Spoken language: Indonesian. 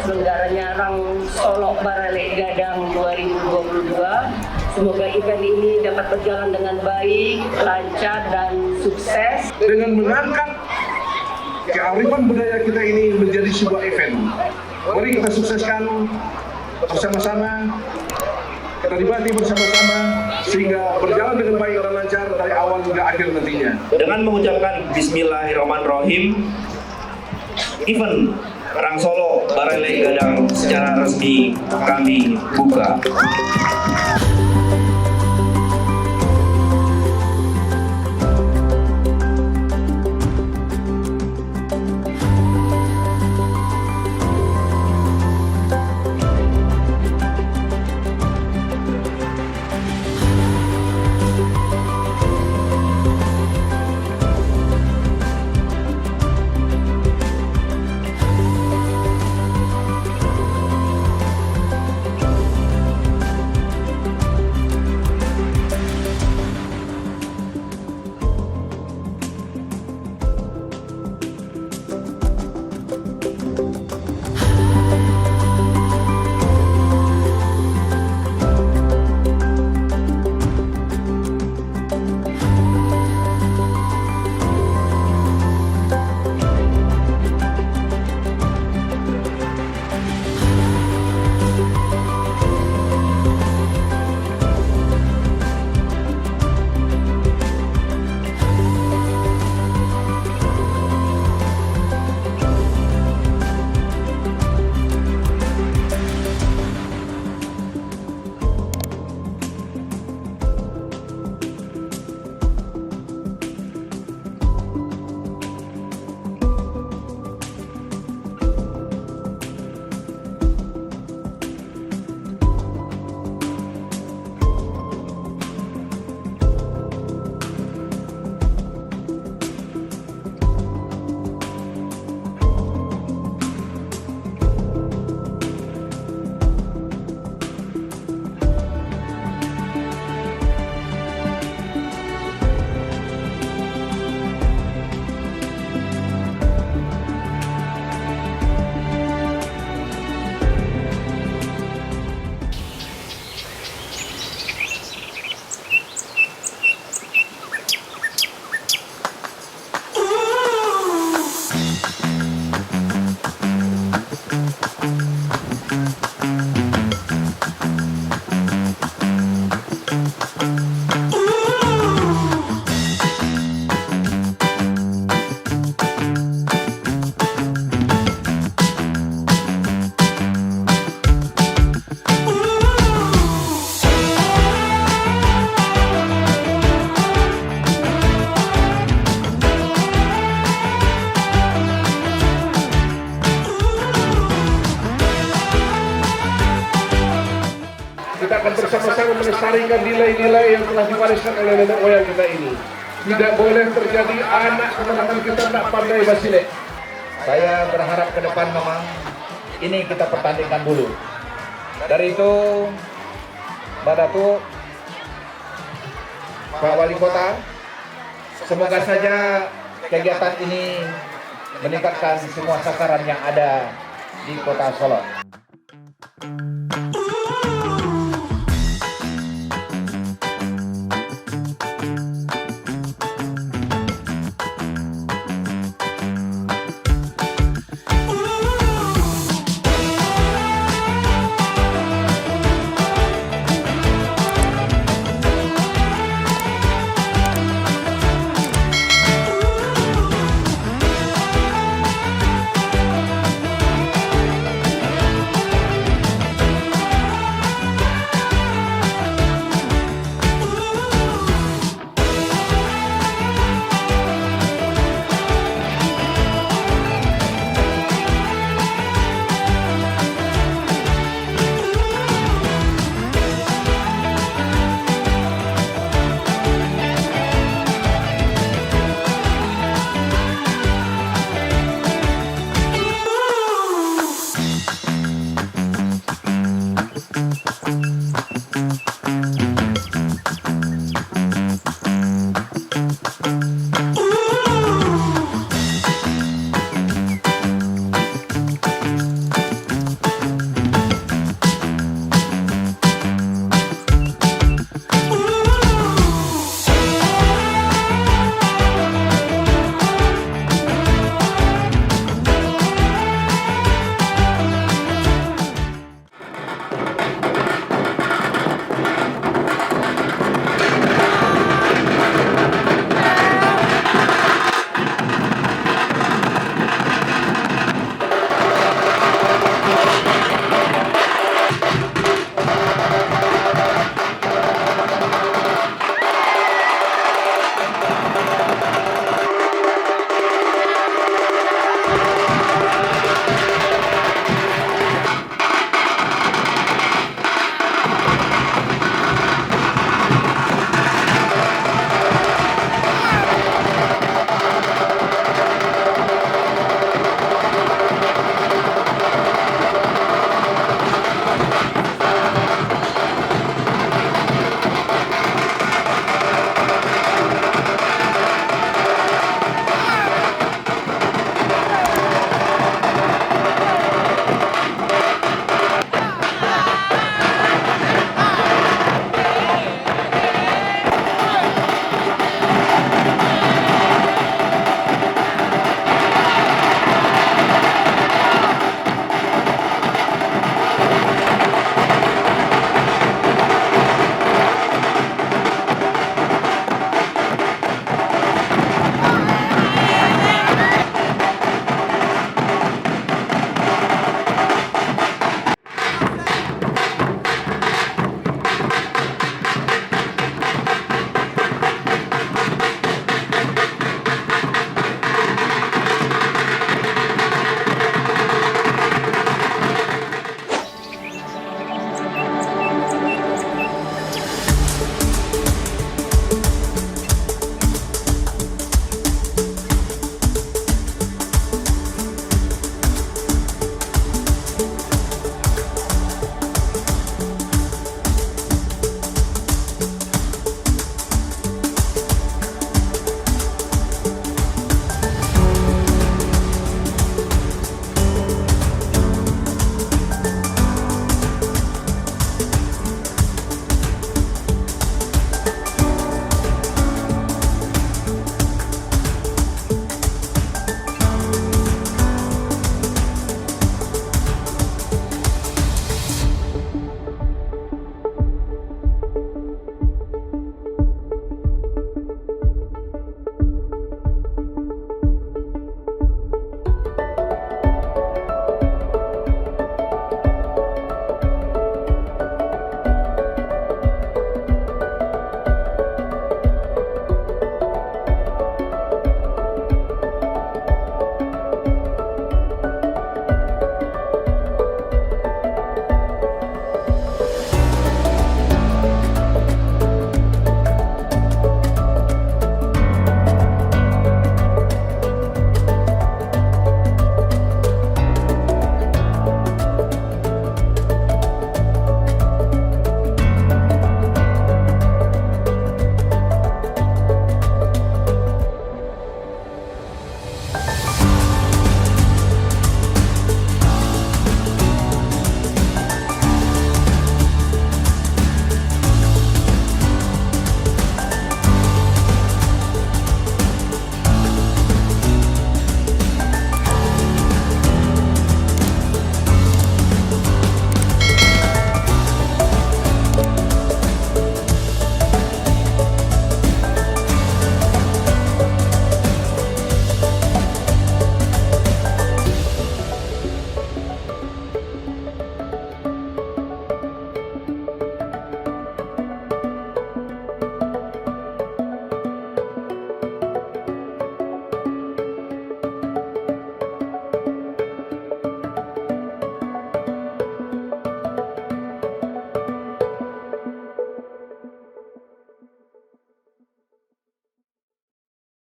terselenggaranya Solok Baralek Gadang 2022. Semoga event ini dapat berjalan dengan baik, lancar, dan sukses. Dengan mengangkat kearifan budaya kita ini menjadi sebuah event. Mari kita sukseskan bersama-sama, kita nikmati bersama-sama sehingga berjalan dengan baik dan lancar dari awal hingga akhir nantinya. Dengan mengucapkan Bismillahirrahmanirrahim, event Solok Baralek Gadang secara resmi kami buka. Kita akan bersama-sama melestarikan nilai-nilai yang telah diwariskan oleh nenek moyang kita ini. Tidak boleh terjadi anak keponakan kita tak pandai basilek. Saya berharap ke depan memang ini kita pertandingkan dulu. Dari itu, Mbak Datu, Pak Wali Kota, semoga saja kegiatan ini meningkatkan semua sasaran yang ada di Kota Solok.